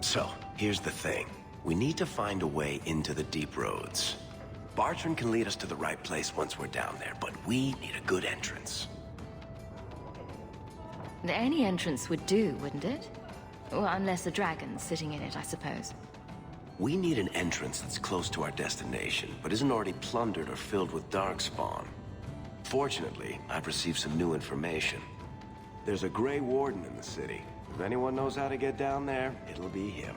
So, here's the thing. We need to find a way into the deep roads. Bartran can lead us to the right place once we're down there, but we need a good entrance. Any entrance would do, wouldn't it? Well, unless a dragon's sitting in it, I suppose. We need an entrance that's close to our destination, but isn't already plundered or filled with darkspawn. Fortunately, I've received some new information. There's a Grey Warden in the city. If anyone knows how to get down there, it'll be him.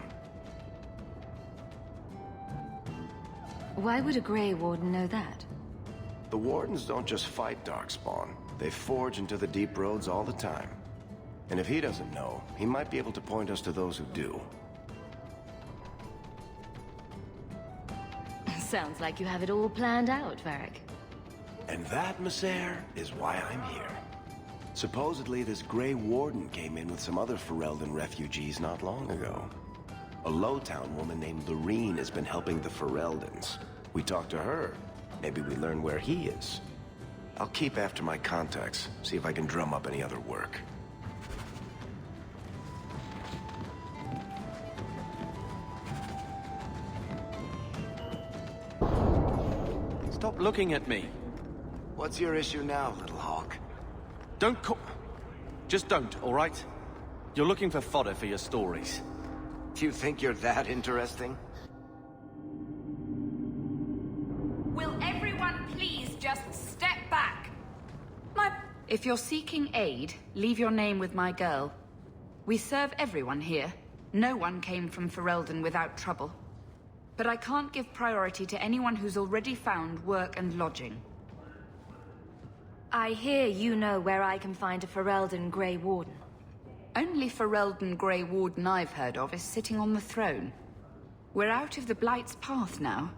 Why would a Grey Warden know that? The Wardens don't just fight darkspawn. They forge into the deep roads all the time. And if he doesn't know, he might be able to point us to those who do. Sounds like you have it all planned out, Varric. And that, Missair, is why I'm here. Supposedly, this Grey Warden came in with some other Ferelden refugees not long ago. A Lowtown woman named Lorene has been helping the Fereldans. We talked to her. Maybe we learn where he is. I'll keep after my contacts, see if I can drum up any other work. Stop looking at me. What's your issue now, little hawk? Don't Just don't, all right? You're looking for fodder for your stories. Do you think you're that interesting? Will everyone please just step back? If you're seeking aid, leave your name with my girl. We serve everyone here. No one came from Ferelden without trouble. But I can't give priority to anyone who's already found work and lodging. I hear you know where I can find a Ferelden Grey Warden. Only Ferelden Grey Warden I've heard of is sitting on the throne. We're out of the Blight's path now.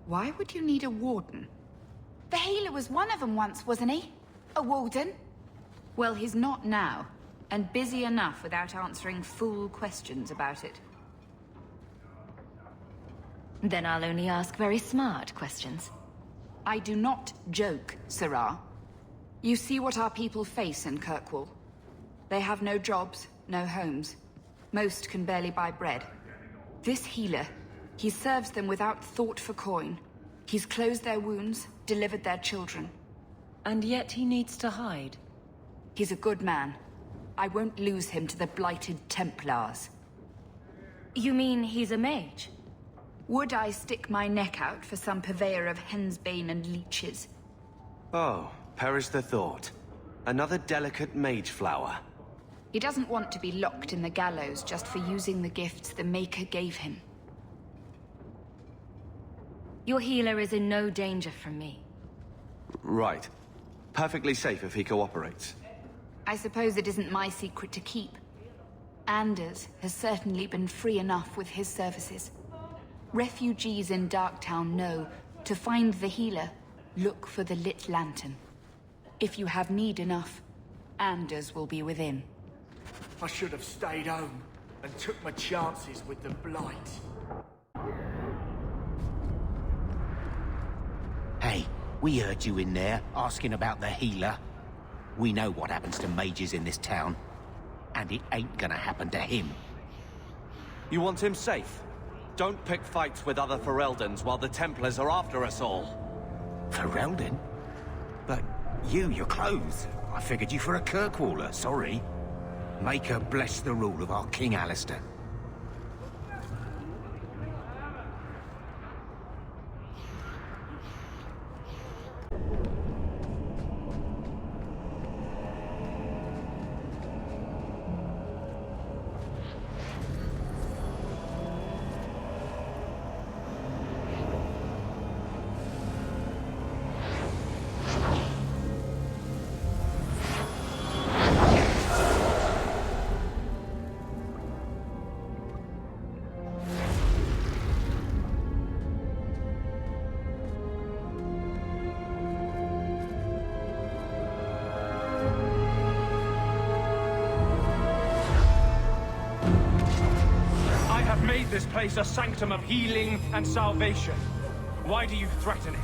Why would you need a warden? The healer was one of them once, wasn't he? A warden? Well, he's not now, and busy enough without answering fool questions about it. Then I'll only ask very smart questions. I do not joke, Sirrah. You see what our people face in Kirkwall. They have no jobs, no homes. Most can barely buy bread. This healer, he serves them without thought for coin. He's closed their wounds, delivered their children. And yet he needs to hide. He's a good man. I won't lose him to the blighted Templars. You mean he's a mage? Would I stick my neck out for some purveyor of hensbane and leeches? Oh, perish the thought. Another delicate mage flower. He doesn't want to be locked in the gallows just for using the gifts the Maker gave him. Your healer is in no danger from me. Right. Perfectly safe if he cooperates. I suppose it isn't my secret to keep. Anders has certainly been free enough with his services. Refugees in Darktown know, to find the healer, look for the lit lantern. If you have need enough, Anders will be within. I should have stayed home and took my chances with the Blight. Hey, we heard you in there, asking about the healer. We know what happens to mages in this town. And it ain't gonna happen to him. You want him safe? Don't pick fights with other Fereldans while the Templars are after us all. Ferelden? But you're clothes. I figured you for a Kirkwaller, sorry. Maker bless the rule of our King Alistair. This place a sanctum of healing and salvation. Why do you threaten it?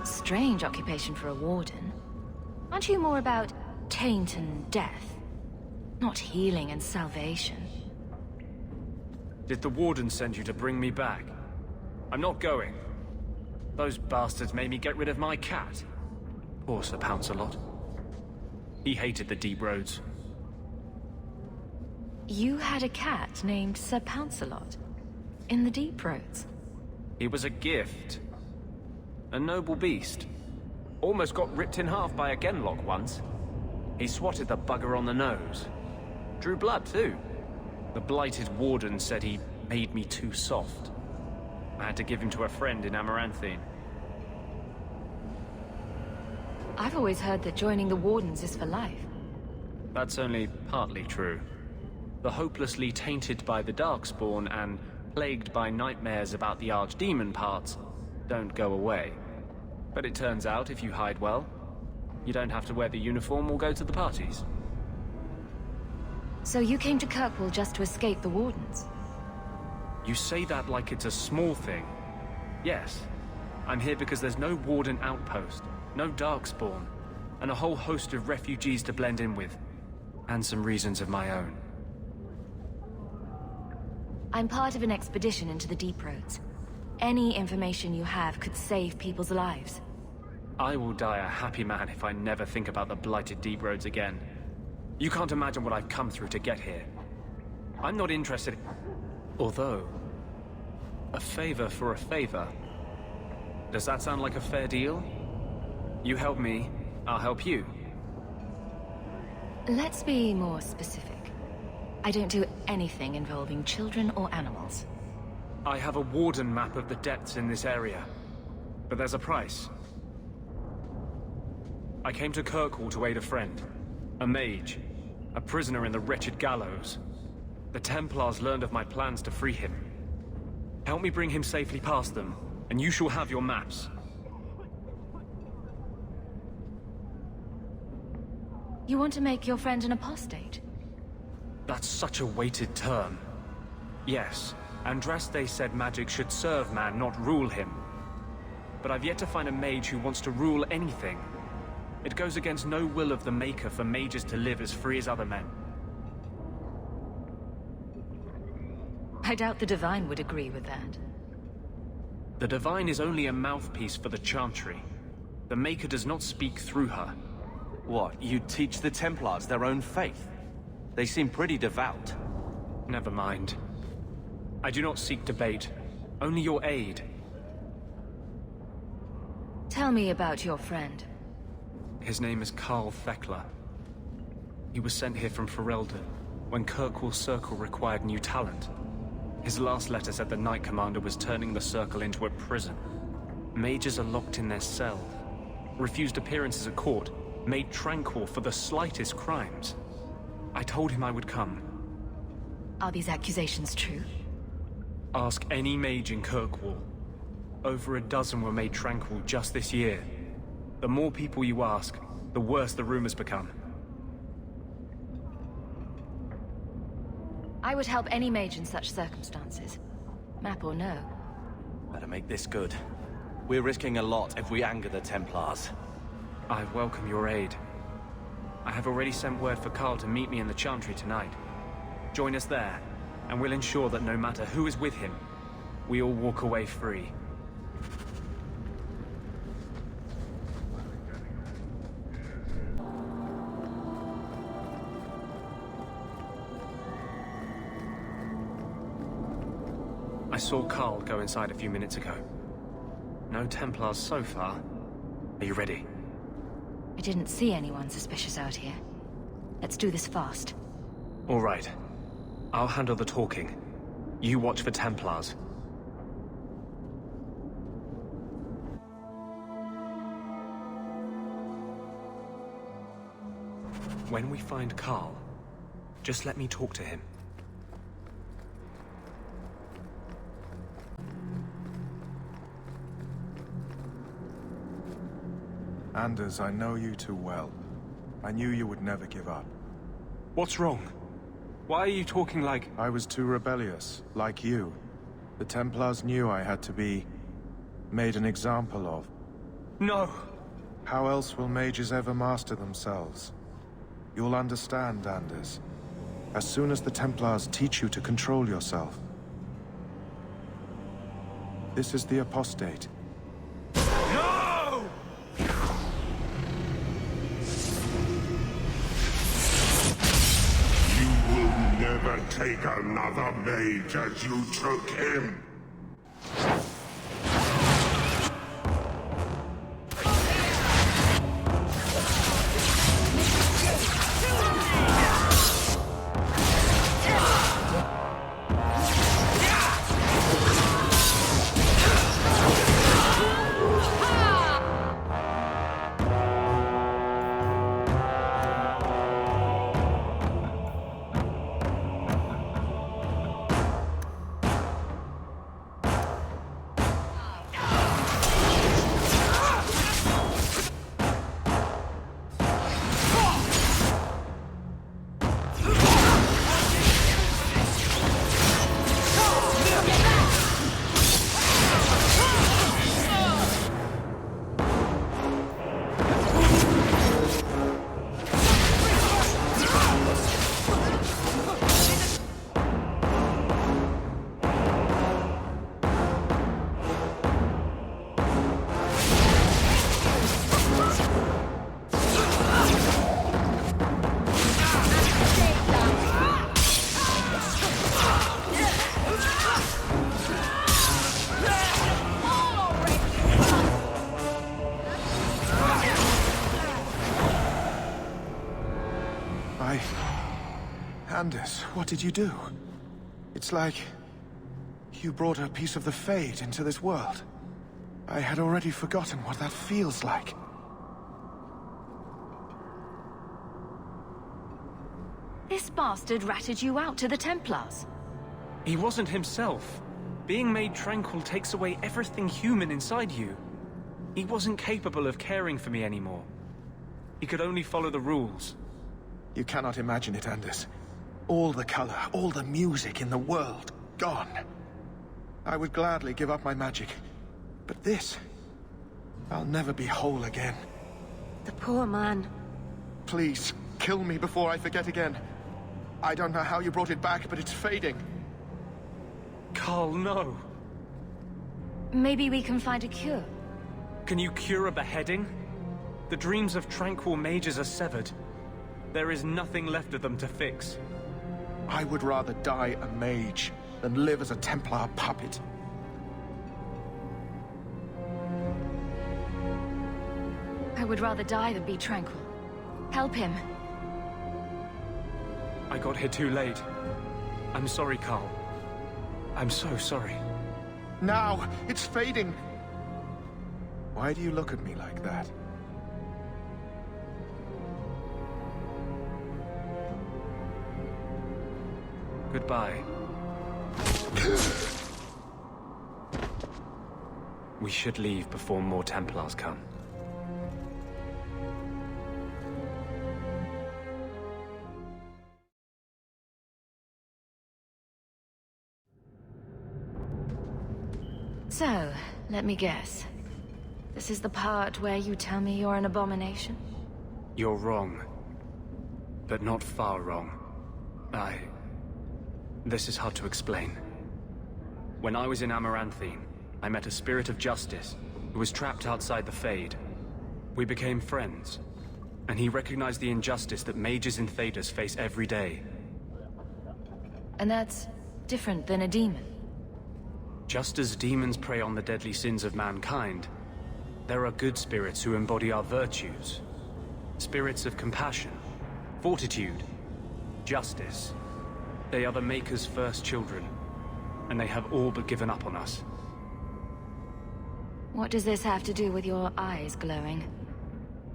Strange occupation for a warden. Aren't you more about taint and death? Not healing and salvation. Did the Warden send you to bring me back? I'm not going. Those bastards made me get rid of my cat. Poor Sir Pouncelot. He hated the deep roads. You had a cat named Sir Pouncelot? In the deep roads? He was a gift. A noble beast. Almost got ripped in half by a Genlock once. He swatted the bugger on the nose. Drew blood, too. The blighted Warden said he made me too soft. I had to give him to a friend in Amaranthine. I've always heard that joining the Wardens is for life. That's only partly true. The hopelessly tainted by the Darkspawn and plagued by nightmares about the Archdemon parts don't go away. But it turns out if you hide well, you don't have to wear the uniform or go to the parties. So you came to Kirkwall just to escape the Wardens? You say that like it's a small thing. Yes, I'm here because there's no Warden outpost, no Darkspawn, and a whole host of refugees to blend in with. And some reasons of my own. I'm part of an expedition into the Deep Roads. Any information you have could save people's lives. I will die a happy man if I never think about the blighted Deep Roads again. You can't imagine what I've come through to get here. I'm not interested... Although... a favor for a favor. Does that sound like a fair deal? You help me, I'll help you. Let's be more specific. I don't do anything involving children or animals. I have a Warden map of the depths in this area. But there's a price. I came to Kirkwall to aid a friend. A mage. A prisoner in the wretched gallows. The Templars learned of my plans to free him. Help me bring him safely past them, and you shall have your maps. You want to make your friend an apostate? That's such a weighted term. Yes, Andraste said magic should serve man, not rule him. But I've yet to find a mage who wants to rule anything. It goes against no will of the Maker for mages to live as free as other men. I doubt the Divine would agree with that. The Divine is only a mouthpiece for the Chantry. The Maker does not speak through her. What, you teach the Templars their own faith? They seem pretty devout. Never mind. I do not seek debate, only your aid. Tell me about your friend. His name is Karl Thekla. He was sent here from Ferelden when Kirkwall Circle required new talent. His last letter said the Knight Commander was turning the Circle into a prison. Mages are locked in their cells, refused appearances at court, made tranquil for the slightest crimes. I told him I would come. Are these accusations true? Ask any mage in Kirkwall. Over a dozen were made tranquil just this year. The more people you ask, the worse the rumors become. I would help any mage in such circumstances. Map or no. Better make this good. We're risking a lot if we anger the Templars. I welcome your aid. I have already sent word for Karl to meet me in the Chantry tonight. Join us there, and we'll ensure that no matter who is with him, we all walk away free. I saw Karl go inside a few minutes ago. No Templars so far. Are you ready? I didn't see anyone suspicious out here. Let's do this fast. All right. I'll handle the talking. You watch for Templars. When we find Karl, just let me talk to him. Anders, I know you too well. I knew you would never give up. What's wrong? Why are you talking like... I was too rebellious, like you. The Templars knew I had to be... made an example of. No! How else will mages ever master themselves? You'll understand, Anders. As soon as the Templars teach you to control yourself. This is the apostate. No! You will never take another mage as you took him. Anders, what did you do? It's like you brought a piece of the Fade into this world. I had already forgotten what that feels like. This bastard ratted you out to the Templars. He wasn't himself. Being made tranquil takes away everything human inside you. He wasn't capable of caring for me anymore. He could only follow the rules. You cannot imagine it, Anders. All the color, all the music in the world, gone. I would gladly give up my magic. But this... I'll never be whole again. The poor man. Please, kill me before I forget again. I don't know how you brought it back, but it's fading. Carl, no. Maybe we can find a cure. Can you cure a beheading? The dreams of tranquil mages are severed. There is nothing left of them to fix. I would rather die a mage than live as a Templar puppet. I would rather die than be tranquil. Help him. I got here too late. I'm sorry, Carl. I'm so sorry. Now! It's fading! Why do you look at me like that? Goodbye. We should leave before more Templars come. So, let me guess. This is the part where you tell me you're an abomination? You're wrong. But not far wrong. This is hard to explain. When I was in Amaranthine, I met a spirit of justice who was trapped outside the Fade. We became friends, and he recognized the injustice that mages in Thedas face every day. And that's different than a demon. Just as demons prey on the deadly sins of mankind, there are good spirits who embody our virtues. Spirits of compassion, fortitude, justice. They are the Maker's first children, and they have all but given up on us. What does this have to do with your eyes glowing?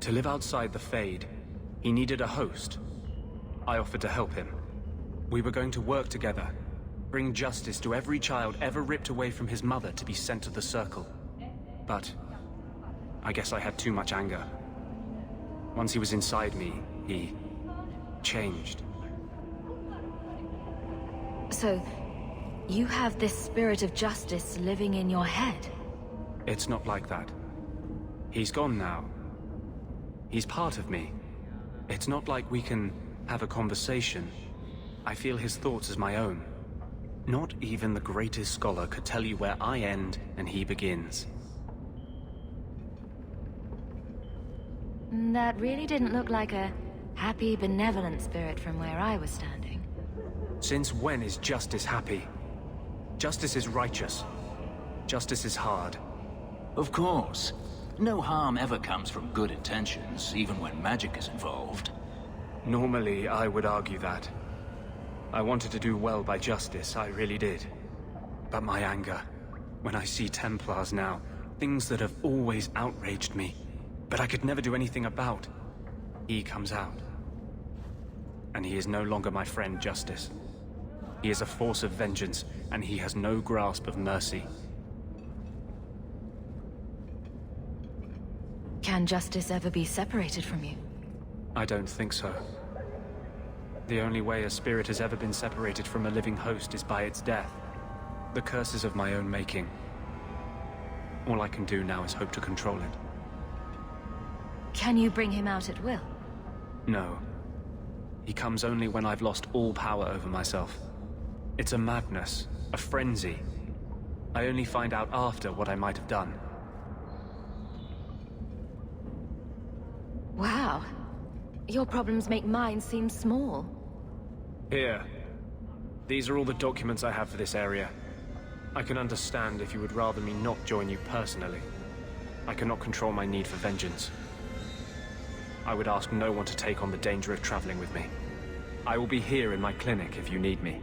To live outside the Fade, he needed a host. I offered to help him. We were going to work together, bring justice to every child ever ripped away from his mother to be sent to the Circle. But I guess I had too much anger. Once he was inside me, he changed. So, you have this spirit of justice living in your head? It's not like that. He's gone now. He's part of me. It's not like we can have a conversation. I feel his thoughts as my own. Not even the greatest scholar could tell you where I end and he begins. That really didn't look like a happy, benevolent spirit from where I was standing. Since when is justice happy? Justice is righteous. Justice is hard. Of course. No harm ever comes from good intentions, even when magic is involved. Normally, I would argue that. I wanted to do well by justice, I really did. But my anger, when I see Templars now, things that have always outraged me, but I could never do anything about, he comes out. And he is no longer my friend, Justice. He is a force of vengeance, and he has no grasp of mercy. Can justice ever be separated from you? I don't think so. The only way a spirit has ever been separated from a living host is by its death. The curse is of my own making. All I can do now is hope to control it. Can you bring him out at will? No. He comes only when I've lost all power over myself. It's a madness, a frenzy. I only find out after what I might have done. Wow. Your problems make mine seem small. Here. These are all the documents I have for this area. I can understand if you would rather me not join you personally. I cannot control my need for vengeance. I would ask no one to take on the danger of traveling with me. I will be here in my clinic if you need me.